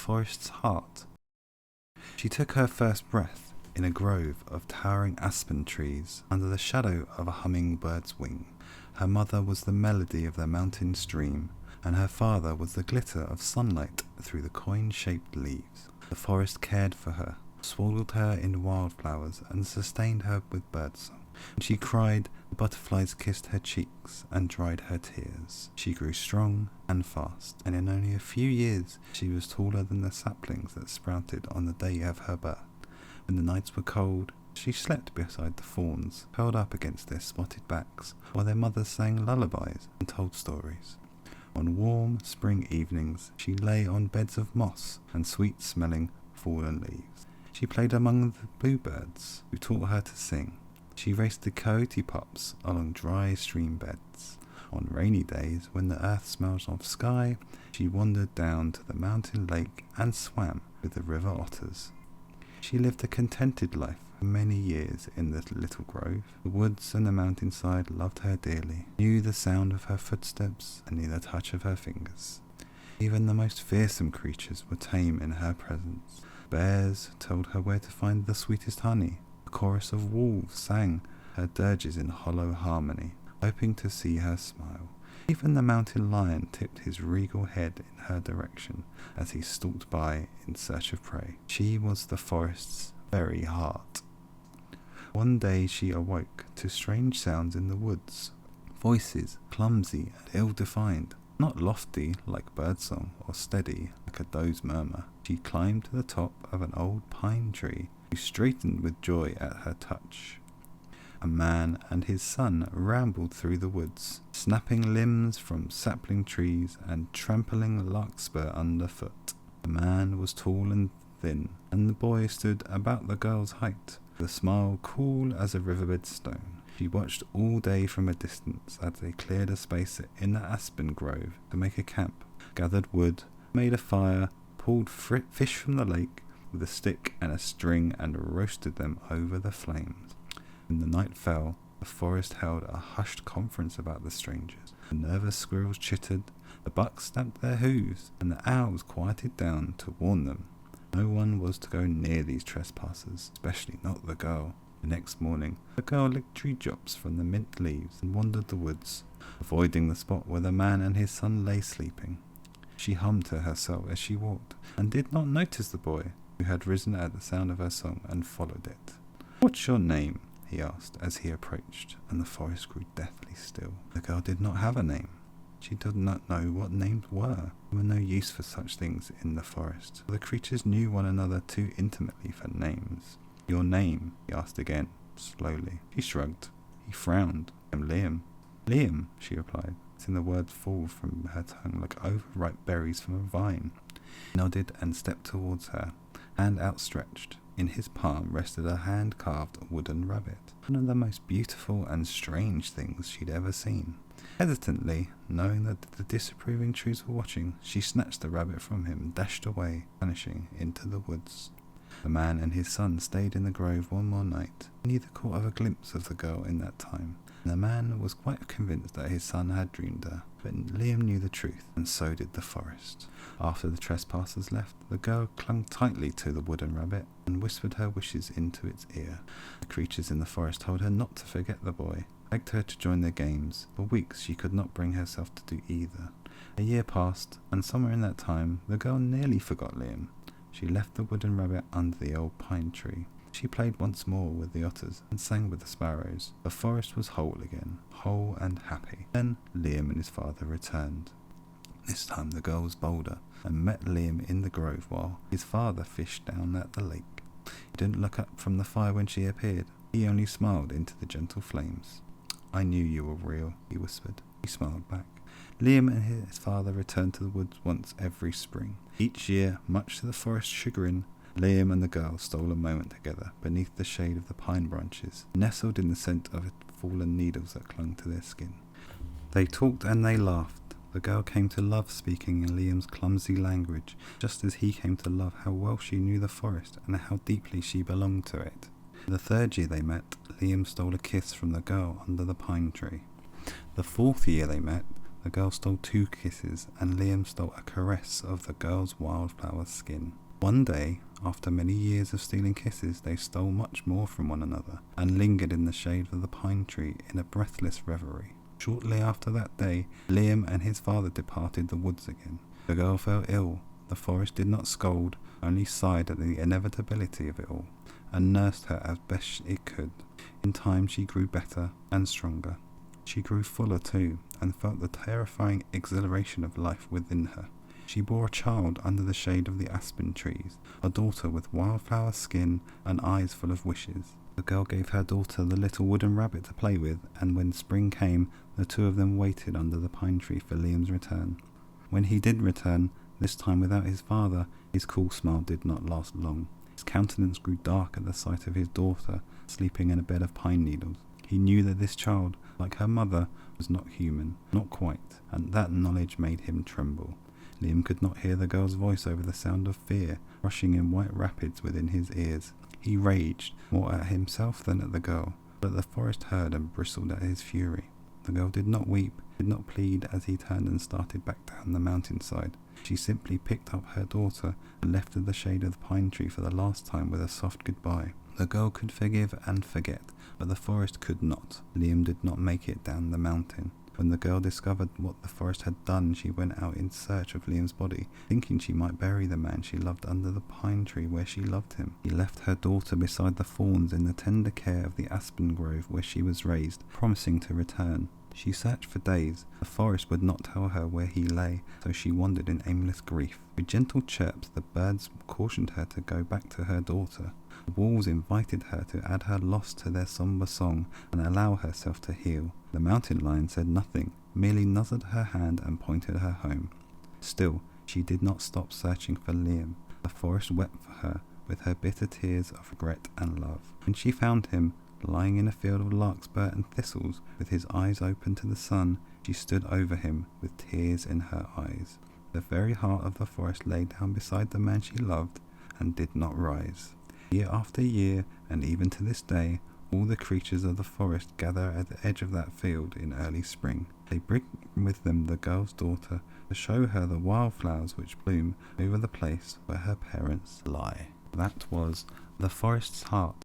forest's heart. She took her first breath in a grove of towering aspen trees under the shadow of a hummingbird's wing. Her mother was the melody of the mountain stream, and her father was the glitter of sunlight through the coin-shaped leaves. The forest cared for her, swaddled her in wildflowers, and sustained her with birdsong. When she cried, the butterflies kissed her cheeks and dried her tears. She grew strong and fast, and in only a few years she was taller than the saplings that sprouted on the day of her birth. When the nights were cold, she slept beside the fawns, curled up against their spotted backs, while their mothers sang lullabies and told stories. On warm spring evenings, she lay on beds of moss and sweet-smelling fallen leaves. She played among the bluebirds, who taught her to sing. She raced the coyote pups along dry stream beds. On rainy days, when the earth smells of sky, she wandered down to the mountain lake and swam with the river otters. She lived a contented life for many years in the little grove. The woods and the mountainside loved her dearly, knew the sound of her footsteps and knew the touch of her fingers. Even the most fearsome creatures were tame in her presence. Bears told her where to find the sweetest honey. A chorus of wolves sang her dirges in hollow harmony, hoping to see her smile. Even the mountain lion tipped his regal head in her direction as he stalked by in search of prey. She was the forest's very heart. One day she awoke to strange sounds in the woods. Voices, clumsy and ill-defined, not lofty like birdsong or steady like a doe's murmur. She climbed to the top of an old pine tree, who straightened with joy at her touch. A man and his son rambled through the woods, snapping limbs from sapling trees and trampling larkspur underfoot. The man was tall and thin, and the boy stood about the girl's height, with a smile cool as a riverbed stone. She watched all day from a distance as they cleared a space in the aspen grove to make a camp, gathered wood, made a fire, pulled fish from the lake with a stick and a string, and roasted them over the flames. When the night fell, the forest held a hushed conference about the strangers. The nervous squirrels chittered, the bucks stamped their hooves, and the owls quieted down to warn them. No one was to go near these trespassers, especially not the girl. The next morning, the girl licked tree drops from the mint leaves and wandered the woods, avoiding the spot where the man and his son lay sleeping. She hummed to herself as she walked, and did not notice the boy, who had risen at the sound of her song and followed it. "What's your name?" he asked as he approached, and the forest grew deathly still. The girl did not have a name. She did not know what names were. There were no use for such things in the forest, for the creatures knew one another too intimately for names. "Your name?" he asked again, slowly. She shrugged. He frowned. "I'm Liam." "Liam," she replied, letting the words fall from her tongue like overripe berries from a vine. He nodded and stepped towards her, hand outstretched. In his palm rested a hand-carved wooden rabbit, one of the most beautiful and strange things she'd ever seen. Hesitantly, knowing that the disapproving trees were watching, she snatched the rabbit from him and dashed away, vanishing into the woods. The man and his son stayed in the grove one more night. Neither caught a glimpse of the girl in that time, and the man was quite convinced that his son had dreamed her. But Liam knew the truth, and so did the forest. After the trespassers left, the girl clung tightly to the wooden rabbit and whispered her wishes into its ear. The creatures in the forest told her not to forget the boy, begged her to join their games. For weeks she could not bring herself to do either. A year passed, and somewhere in that time, the girl nearly forgot Liam. She left the wooden rabbit under the old pine tree. She played once more with the otters and sang with the sparrows. The forest was whole again, whole and happy. Then Liam and his father returned. This time the girl was bolder and met Liam in the grove while his father fished down at the lake. He didn't look up from the fire when she appeared. He only smiled into the gentle flames. "I knew you were real," he whispered. He smiled back. Liam and his father returned to the woods once every spring. Each year, much to the forest's chagrin, Liam and the girl stole a moment together beneath the shade of the pine branches, nestled in the scent of fallen needles that clung to their skin. They talked and they laughed. The girl came to love speaking in Liam's clumsy language, just as he came to love how well she knew the forest and how deeply she belonged to it. The third year they met, Liam stole a kiss from the girl under the pine tree. The fourth year they met, The girl stole 2 kisses, and Liam stole a caress of the girl's wildflower skin. One day, after many years of stealing kisses, they stole much more from one another, and lingered in the shade of the pine tree in a breathless reverie. Shortly after that day, Liam and his father departed the woods again. The girl fell ill. The forest did not scold, only sighed at the inevitability of it all, and nursed her as best it could. In time she grew better and stronger. She grew fuller too, and felt the terrifying exhilaration of life within her. She bore a child under the shade of the aspen trees, a daughter with wildflower skin and eyes full of wishes. The girl gave her daughter the little wooden rabbit to play with, and when spring came, the 2 of them waited under the pine tree for Liam's return. When he did return, this time without his father, his cool smile did not last long. His countenance grew dark at the sight of his daughter sleeping in a bed of pine needles. He knew that this child, like her mother, was not human, not quite, and that knowledge made him tremble. Liam could not hear the girl's voice over the sound of fear rushing in white rapids within his ears. He raged, more at himself than at the girl, but the forest heard and bristled at his fury. The girl did not weep, did not plead as he turned and started back down the mountainside. She simply picked up her daughter and left her the shade of the pine tree for the last time with a soft goodbye. The girl could forgive and forget, but the forest could not. Liam did not make it down the mountain. When the girl discovered what the forest had done, she went out in search of Liam's body, thinking she might bury the man she loved under the pine tree where she loved him. He left her daughter beside the thorns in the tender care of the aspen grove where she was raised, promising to return. She searched for days. The forest would not tell her where he lay, so she wandered in aimless grief. With gentle chirps, the birds cautioned her to go back to her daughter. The wolves invited her to add her loss to their sombre song and allow herself to heal. The mountain lion said nothing, merely nuzzled her hand and pointed her home. Still, she did not stop searching for Liam. The forest wept for her with her bitter tears of regret and love. When she found him, lying in a field of larkspur and thistles, with his eyes open to the sun, she stood over him with tears in her eyes. The very heart of the forest lay down beside the man she loved and did not rise. Year after year, and even to this day, all the creatures of the forest gather at the edge of that field in early spring. They bring with them the girl's daughter to show her the wildflowers which bloom over the place where her parents lie. That was The Forest's Heart